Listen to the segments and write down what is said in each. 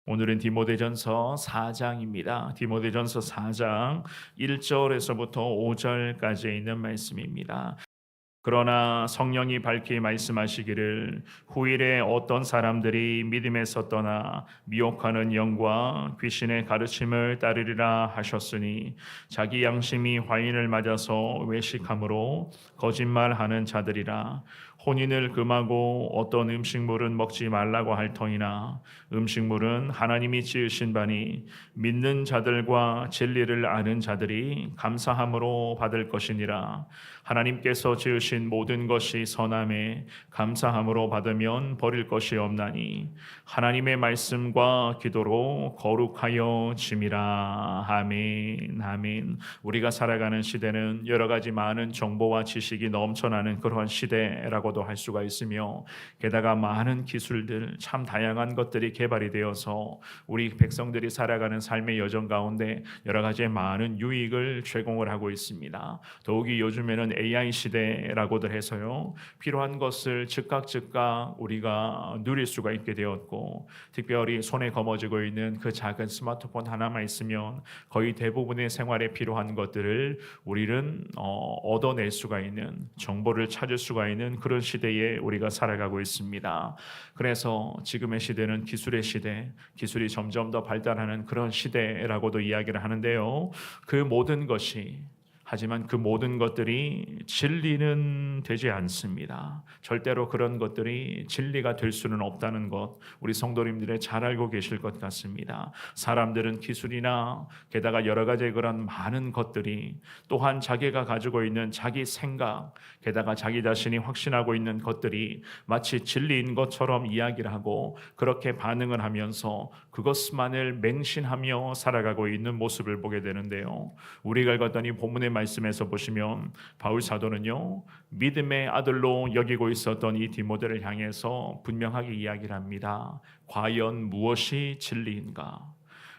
오늘은 디모데전서 4장입니다. 디모데전서 4장 1절에서부터 5절까지 있는 말씀입니다. 그러나 성령이 밝히 말씀하시기를 후일에 어떤 사람들이 믿음에서 떠나 미혹하는 영과 귀신의 가르침을 따르리라 하셨으니 자기 양심이 화인을 맞아서 외식함으로 거짓말하는 자들이라. 혼인을 금하고 어떤 음식물은 먹지 말라고 할 터이나 음식물은 하나님이 지으신 바니 믿는 자들과 진리를 아는 자들이 감사함으로 받을 것이니라. 하나님께서 지으신 모든 것이 선함에 감사함으로 받으면 버릴 것이 없나니 하나님의 말씀과 기도로 거룩하여 짐이라. 아멘. 아멘. 우리가 살아가는 시대는 여러 가지 많은 정보와 지식이 넘쳐나는 그러한 시대라고도 할 수가 있으며, 게다가 많은 기술들, 참 다양한 것들이 개발이 되어서 우리 백성들이 살아가는 삶의 여정 가운데 여러 가지의 많은 유익을 제공을 하고 있습니다. 더욱이 요즘에는 AI 시대라고들 해서요, 필요한 것을 즉각 우리가 누릴 수가 있게 되었고, 특별히 손에 거머쥐고 있는 그 작은 스마트폰 하나만 있으면 거의 대부분의 생활에 필요한 것들을 우리는 얻어낼 수가 있는, 정보를 찾을 수가 있는 그런 시대에 우리가 살아가고 있습니다. 그래서 지금의 시대는 기술의 시대, 기술이 점점 더 발달하는 그런 시대라고도 이야기를 하는데요. 하지만 그 모든 것들이 진리는 되지 않습니다. 절대로 그런 것들이 진리가 될 수는 없다는 것, 우리 성도님들이 잘 알고 계실 것 같습니다. 사람들은 기술이나 게다가 여러 가지 그런 많은 것들이, 또한 자기가 가지고 있는 자기 생각, 게다가 자기 자신이 확신하고 있는 것들이 마치 진리인 것처럼 이야기를 하고 그렇게 반응을 하면서 그것만을 맹신하며 살아가고 있는 모습을 보게 되는데요. 우리가 읽었더니 본문의 말씀에서 보시면 바울 사도는요, 믿음의 아들로 여기고 있었던 이 디모데를 향해서 분명하게 이야기를 합니다. 과연 무엇이 진리인가?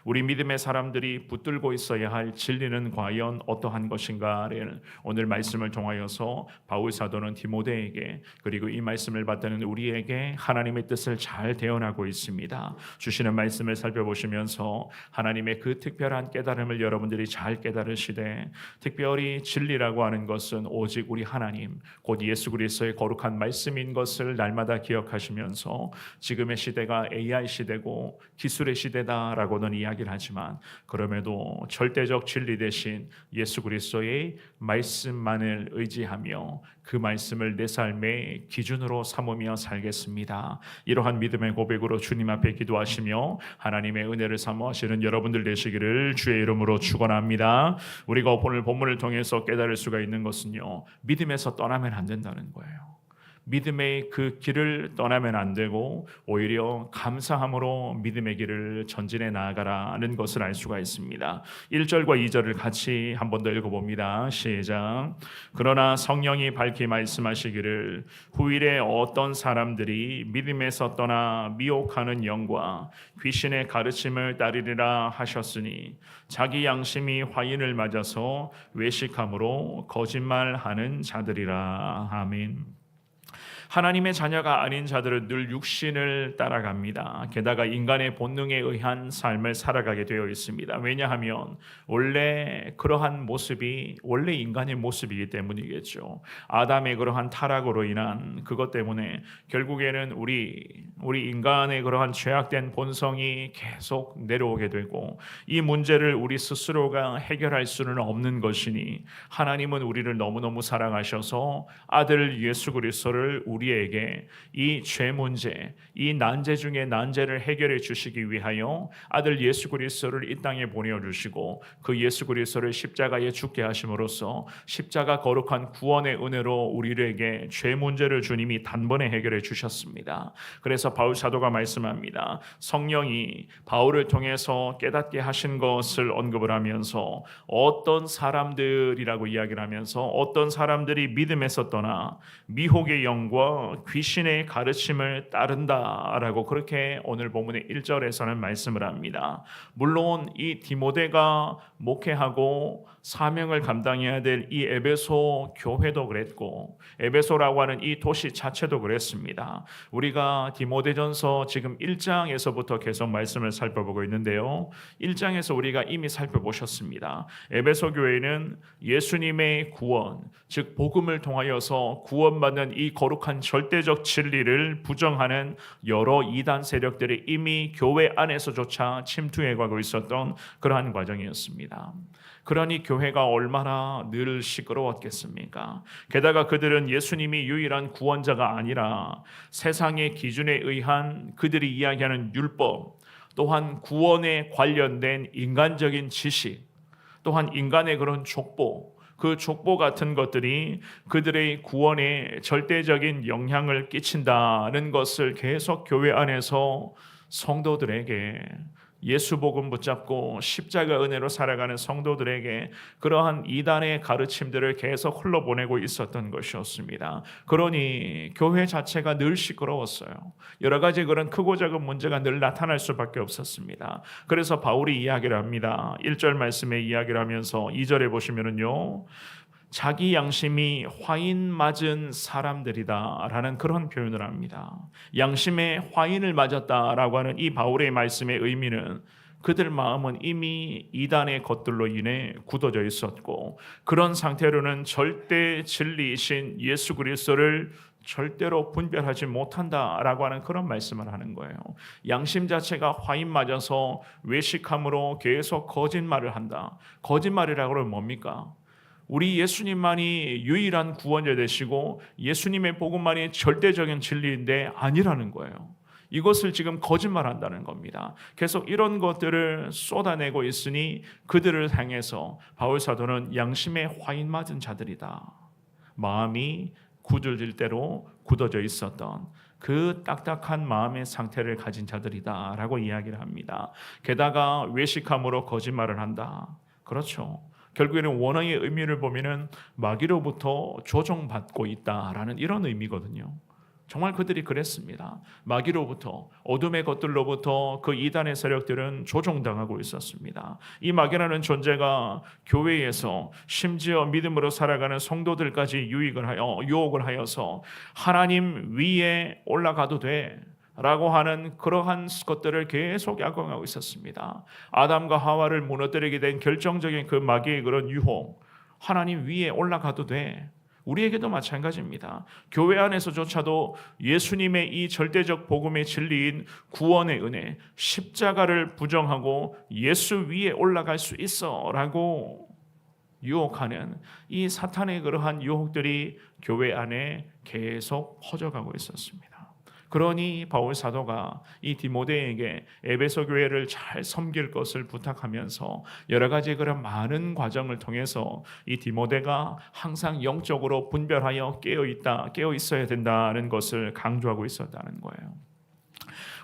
우리 믿음의 사람들이 붙들고 있어야 할 진리는 과연 어떠한 것인가를 오늘 말씀을 통하여서 바울 사도는 디모데에게, 그리고 이 말씀을 받드는 우리에게 하나님의 뜻을 잘 대언하고 있습니다. 주시는 말씀을 살펴보시면서 하나님의 그 특별한 깨달음을 여러분들이 잘 깨달으시되, 특별히 진리라고 하는 것은 오직 우리 하나님, 곧 예수 그리스도의 거룩한 말씀인 것을 날마다 기억하시면서 지금의 시대가 AI 시대고 기술의 시대다라고는 이야기를 하지만, 그럼에도 절대적 진리 대신 예수 그리스도의 말씀만을 의지하며 그 말씀을 내 삶의 기준으로 삼으며 살겠습니다. 이러한 믿음의 고백으로 주님 앞에 기도하시며 하나님의 은혜를 사모하시는 여러분들 되시기를 주의 이름으로 축원합니다. 우리가 오늘 본문을 통해서 깨달을 수가 있는 것은요, 믿음에서 떠나면 안 된다는 거예요. 믿음의 그 길을 떠나면 안 되고 오히려 감사함으로 믿음의 길을 전진해 나아가라는 것을 알 수가 있습니다. 1절과 2절을 같이 한 번 더 읽어봅니다. 시작. 그러나 성령이 밝히 말씀하시기를 후일에 어떤 사람들이 믿음에서 떠나 미혹하는 영과 귀신의 가르침을 따르리라 하셨으니 자기 양심이 화인을 맞아서 외식함으로 거짓말하는 자들이라. 아멘. 하나님의 자녀가 아닌 자들은 늘 육신을 따라갑니다. 게다가 인간의 본능에 의한 삶을 살아가게 되어 있습니다. 왜냐하면 원래 그러한 모습이 원래 인간의 모습이기 때문이겠죠. 아담의 그러한 타락으로 인한 그것 때문에 결국에는 우리 인간의 그러한 죄악된 본성이 계속 내려오게 되고, 이 문제를 우리 스스로가 해결할 수는 없는 것이니 하나님은 우리를 너무너무 사랑하셔서 아들 예수 그리스도를 우리에게 이 죄 문제, 이 난제 중에 난제를 해결해 주시기 위하여 아들 예수 그리스도를 이 땅에 보내주시고, 그 예수 그리스도를 십자가에 죽게 하심으로써 십자가 거룩한 구원의 은혜로 우리에게 죄 문제를 주님이 단번에 해결해 주셨습니다. 그래서 바울 사도가 말씀합니다. 성령이 바울을 통해서 깨닫게 하신 것을 언급을 하면서 어떤 사람들이라고 이야기를 하면서 어떤 사람들이 믿음에서 떠나 미혹의 영과 귀신의 가르침을 따른다라고 그렇게 오늘 본문의 1절에서는 말씀을 합니다. 물론 이 디모데가 목회하고 사명을 감당해야 될 이 에베소 교회도 그랬고, 에베소라고 하는 이 도시 자체도 그랬습니다. 우리가 디모데전서 지금 1장에서부터 계속 말씀을 살펴보고 있는데요. 1장에서 우리가 이미 살펴보셨습니다. 에베소 교회는 예수님의 구원, 즉 복음을 통하여서 구원받는 이 거룩한 절대적 진리를 부정하는 여러 이단 세력들이 이미 교회 안에서조차 침투해 가고 있었던 그러한 과정이었습니다. 그러니 교회가 얼마나 늘 시끄러웠겠습니까? 게다가 그들은 예수님이 유일한 구원자가 아니라 세상의 기준에 의한 그들이 이야기하는 율법, 또한 구원에 관련된 인간적인 지식, 또한 인간의 그런 족보, 그 족보 같은 것들이 그들의 구원에 절대적인 영향을 끼친다는 것을 계속 교회 안에서 성도들에게, 예수 복음 붙잡고 십자가 은혜로 살아가는 성도들에게 그러한 이단의 가르침들을 계속 흘러보내고 있었던 것이었습니다. 그러니 교회 자체가 늘 시끄러웠어요. 여러 가지 그런 크고 작은 문제가 늘 나타날 수밖에 없었습니다. 그래서 바울이 이야기를 합니다. 1절 말씀에 이야기를 하면서 2절에 보시면은요, 자기 양심이 화인 맞은 사람들이다 라는 그런 표현을 합니다. 양심에 화인을 맞았다라고 하는 이 바울의 말씀의 의미는 그들 마음은 이미 이단의 것들로 인해 굳어져 있었고, 그런 상태로는 절대 진리이신 예수 그리스도를 절대로 분별하지 못한다라고 하는 그런 말씀을 하는 거예요. 양심 자체가 화인 맞아서 외식함으로 계속 거짓말을 한다. 거짓말이라고 하면 뭡니까? 우리 예수님만이 유일한 구원자 되시고 예수님의 복음만이 절대적인 진리인데 아니라는 거예요. 이것을 지금 거짓말한다는 겁니다. 계속 이런 것들을 쏟아내고 있으니 그들을 향해서 바울 사도는 양심에 화인 맞은 자들이다. 마음이 굳어질 대로 굳어져 있었던 그 딱딱한 마음의 상태를 가진 자들이다 라고 이야기를 합니다. 게다가 외식함으로 거짓말을 한다. 그렇죠. 결국에는 원어의 의미를 보면은 마귀로부터 조종받고 있다라는 이런 의미거든요. 정말 그들이 그랬습니다. 마귀로부터, 어둠의 것들로부터 그 이단의 세력들은 조종당하고 있었습니다. 이 마귀라는 존재가 교회에서 심지어 믿음으로 살아가는 성도들까지 유혹을 하여서 하나님 위에 올라가도 돼 라고 하는 그러한 것들을 계속 약용하고 있었습니다. 아담과 하와를 무너뜨리게 된 결정적인 그 마귀의 그런 유혹, 하나님 위에 올라가도 돼. 우리에게도 마찬가지입니다. 교회 안에서조차도 예수님의 이 절대적 복음의 진리인 구원의 은혜, 십자가를 부정하고 예수 위에 올라갈 수 있어 라고 유혹하는 이 사탄의 그러한 유혹들이 교회 안에 계속 퍼져가고 있었습니다. 그러니 바울 사도가 이 디모데에게 에베소 교회를 잘 섬길 것을 부탁하면서 여러 가지 그런 많은 과정을 통해서 이 디모데가 항상 영적으로 분별하여 깨어 있어야 된다는 것을 강조하고 있었다는 거예요.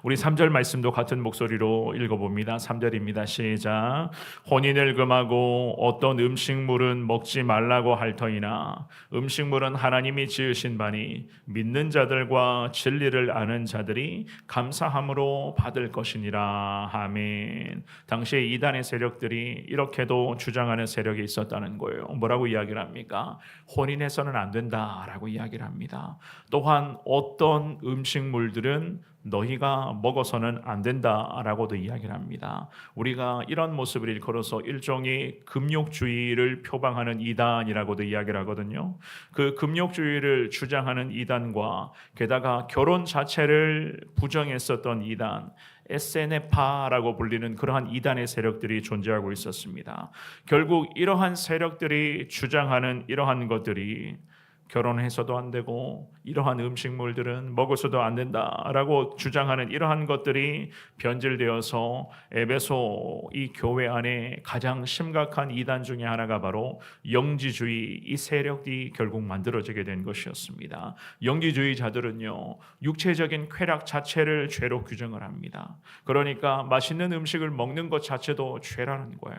우리 3절 말씀도 같은 목소리로 읽어봅니다. 3절입니다. 시작. 혼인을 금하고 어떤 음식물은 먹지 말라고 할 터이나 음식물은 하나님이 지으신 바니 믿는 자들과 진리를 아는 자들이 감사함으로 받을 것이니라. 아멘. 당시에 이단의 세력들이 이렇게도 주장하는 세력이 있었다는 거예요. 뭐라고 이야기를 합니까? 혼인해서는 안 된다라고 이야기를 합니다. 또한 어떤 음식물들은 너희가 먹어서는 안 된다라고도 이야기를 합니다. 우리가 이런 모습을 일컬어서 일종의 금욕주의를 표방하는 이단이라고도 이야기를 하거든요. 그 금욕주의를 주장하는 이단과 게다가 결혼 자체를 부정했었던 이단, 에세네파라고 불리는 그러한 이단의 세력들이 존재하고 있었습니다. 결국 이러한 세력들이 주장하는 이러한 것들이 결혼해서도 안 되고 이러한 음식물들은 먹어서도 안 된다라고 주장하는 이러한 것들이 변질되어서 에베소 이 교회 안에 가장 심각한 이단 중에 하나가 바로 영지주의 이 세력이 결국 만들어지게 된 것이었습니다. 영지주의자들은요, 육체적인 쾌락 자체를 죄로 규정을 합니다. 그러니까 맛있는 음식을 먹는 것 자체도 죄라는 거예요.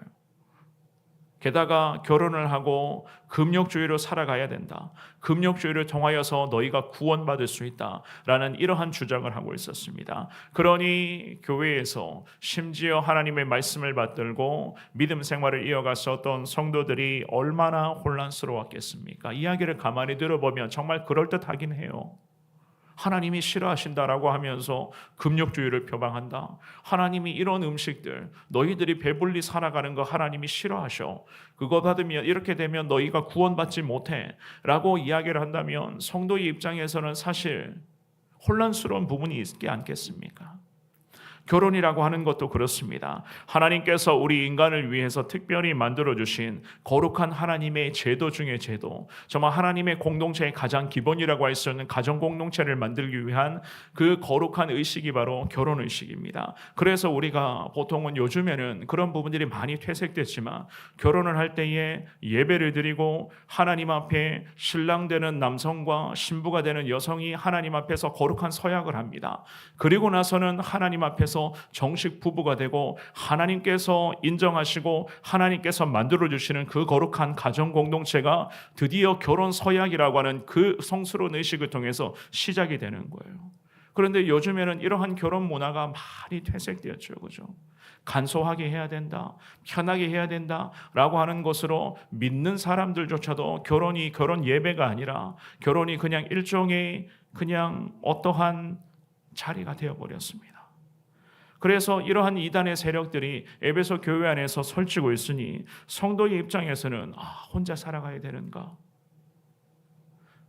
게다가 결혼을 하고 금욕주의로 살아가야 된다. 금욕주의를 통하여서 너희가 구원받을 수 있다라는 이러한 주장을 하고 있었습니다. 그러니 교회에서 심지어 하나님의 말씀을 받들고 믿음 생활을 이어갔었던 성도들이 얼마나 혼란스러웠겠습니까? 이야기를 가만히 들어보면 정말 그럴듯하긴 해요. 하나님이 싫어하신다라고 하면서 금욕주의를 표방한다. 하나님이 이런 음식들, 너희들이 배불리 살아가는 거 하나님이 싫어하셔. 그거 받으면 이렇게 되면 너희가 구원받지 못해 라고 이야기를 한다면 성도의 입장에서는 사실 혼란스러운 부분이 있지 않겠습니까? 결혼이라고 하는 것도 그렇습니다. 하나님께서 우리 인간을 위해서 특별히 만들어주신 거룩한 하나님의 제도 중의 제도, 정말 하나님의 공동체의 가장 기본이라고 할 수 있는 가정 공동체를 만들기 위한 그 거룩한 의식이 바로 결혼의식입니다. 그래서 우리가 보통은 요즘에는 그런 부분들이 많이 퇴색됐지만 결혼을 할 때에 예배를 드리고 하나님 앞에 신랑 되는 남성과 신부가 되는 여성이 하나님 앞에서 거룩한 서약을 합니다. 그리고 나서는 하나님 앞에서 정식 부부가 되고 하나님께서 인정하시고 하나님께서 만들어주시는 그 거룩한 가정 공동체가 드디어 결혼 서약이라고 하는 그 성스러운 의식을 통해서 시작이 되는 거예요. 그런데 요즘에는 이러한 결혼 문화가 많이 퇴색되었죠. 그죠? 간소하게 해야 된다, 편하게 해야 된다라고 하는 것으로 믿는 사람들조차도 결혼 예배가 아니라 결혼이 그냥 일종의 그냥 어떠한 자리가 되어버렸습니다. 그래서 이러한 이단의 세력들이 에베소 교회 안에서 설치고 있으니 성도의 입장에서는 혼자 살아가야 되는가?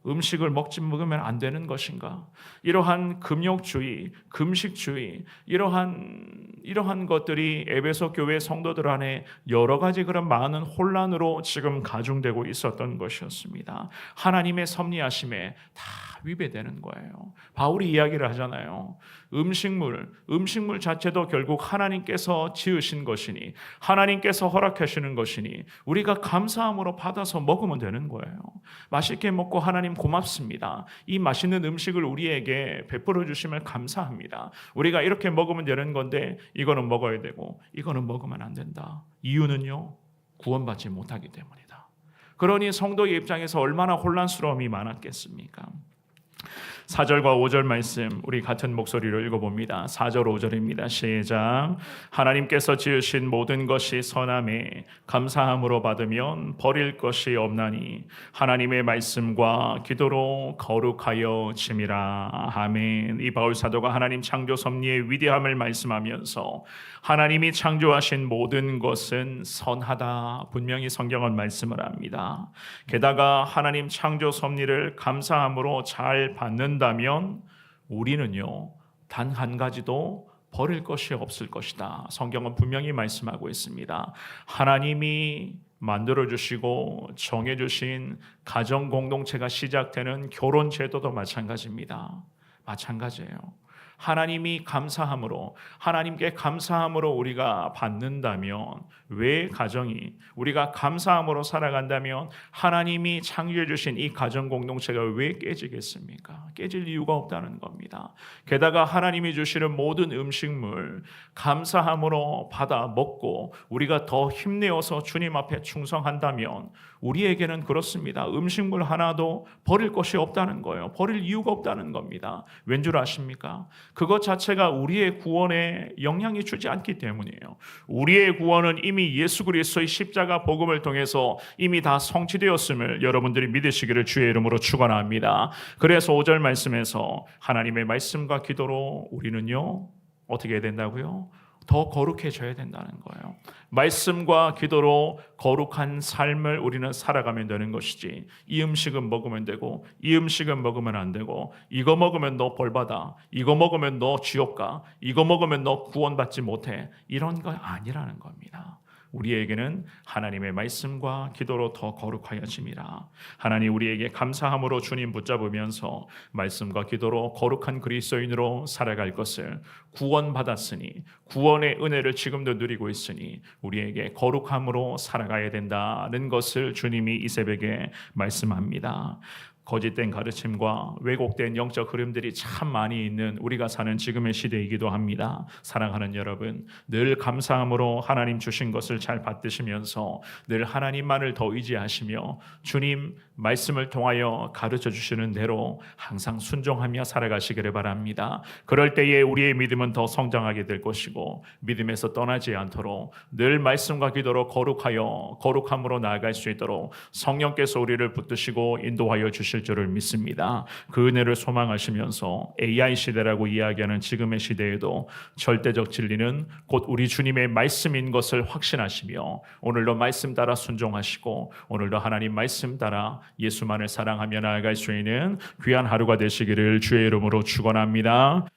음식을 먹으면 안 되는 것인가? 이러한 금욕주의, 금식주의, 이러한 것들이 에베소 교회 성도들 안에 여러 가지 그런 많은 혼란으로 지금 가중되고 있었던 것이었습니다. 하나님의 섭리하심에 다 위배되는 거예요. 바울이 이야기를 하잖아요. 음식물 자체도 결국 하나님께서 지으신 것이니 하나님께서 허락하시는 것이니 우리가 감사함으로 받아서 먹으면 되는 거예요. 맛있게 먹고 하나님 고맙습니다. 이 맛있는 음식을 우리에게 베풀어 주심을 감사합니다. 우리가 이렇게 먹으면 되는 건데 이거는 먹어야 되고 이거는 먹으면 안 된다. 이유는요, 구원받지 못하기 때문이다. 그러니 성도의 입장에서 얼마나 혼란스러움이 많았겠습니까? 4절과 5절 말씀 우리 같은 목소리로 읽어봅니다. 4절 5절입니다. 시작. 하나님께서 지으신 모든 것이 선함에 감사함으로 받으면 버릴 것이 없나니 하나님의 말씀과 기도로 거룩하여 짐이라. 아멘. 이 바울 사도가 하나님 창조 섭리의 위대함을 말씀하면서 하나님이 창조하신 모든 것은 선하다, 분명히 성경은 말씀을 합니다. 게다가 하나님 창조 섭리를 감사함으로 잘 받는다면 우리는요, 단 한 가지도 버릴 것이 없을 것이다. 성경은 분명히 말씀하고 있습니다. 하나님이 만들어주시고 정해주신 가정 공동체가 시작되는 결혼 제도도 마찬가지입니다. 마찬가지예요. 하나님이 감사함으로, 하나님께 감사함으로 우리가 받는다면, 왜 가정이 우리가 감사함으로 살아간다면 하나님이 창조해 주신 이 가정 공동체가 왜 깨지겠습니까? 깨질 이유가 없다는 겁니다. 게다가 하나님이 주시는 모든 음식물 감사함으로 받아 먹고 우리가 더 힘내어서 주님 앞에 충성한다면 우리에게는 그렇습니다. 음식물 하나도 버릴 것이 없다는 거예요. 버릴 이유가 없다는 겁니다. 왠 줄 아십니까? 그것 자체가 우리의 구원에 영향이 주지 않기 때문이에요. 우리의 구원은 이미 예수 그리스도의 십자가 복음을 통해서 이미 다 성취되었음을 여러분들이 믿으시기를 주의 이름으로 축원합니다. 그래서 5절 말씀에서 하나님의 말씀과 기도로 우리는요, 어떻게 해야 된다고요? 더 거룩해져야 된다는 거예요. 말씀과 기도로 거룩한 삶을 우리는 살아가면 되는 것이지, 이 음식은 먹으면 되고 이 음식은 먹으면 안 되고, 이거 먹으면 너 벌받아, 이거 먹으면 너 지옥 가, 이거 먹으면 너 구원받지 못해, 이런 거 아니라는 겁니다. 우리에게는 하나님의 말씀과 기도로 더 거룩하여짐이라. 하나님 우리에게 감사함으로 주님 붙잡으면서 말씀과 기도로 거룩한 그리스도인으로 살아갈 것을 구원받았으니, 구원의 은혜를 지금도 누리고 있으니 우리에게 거룩함으로 살아가야 된다는 것을 주님이 이 새벽에 말씀합니다. 거짓된 가르침과 왜곡된 영적 흐름들이 참 많이 있는 우리가 사는 지금의 시대이기도 합니다. 사랑하는 여러분, 늘 감사함으로 하나님 주신 것을 잘 받드시면서 늘 하나님만을 더 의지하시며 주님 말씀을 통하여 가르쳐 주시는 대로 항상 순종하며 살아가시기를 바랍니다. 그럴 때에 우리의 믿음은 더 성장하게 될 것이고 믿음에서 떠나지 않도록 늘 말씀과 기도로 거룩함으로 나아갈 수 있도록 성령께서 우리를 붙드시고 인도하여 주실 줄을 믿습니다. 그 은혜를 소망하시면서 AI 시대라고 이야기하는 지금의 시대에도 절대적 진리는 곧 우리 주님의 말씀인 것을 확신하시며 오늘도 말씀 따라 순종하시고 오늘도 하나님 말씀 따라 예수만을 사랑하며 나아갈 수 있는 귀한 하루가 되시기를 주의 이름으로 축원합니다.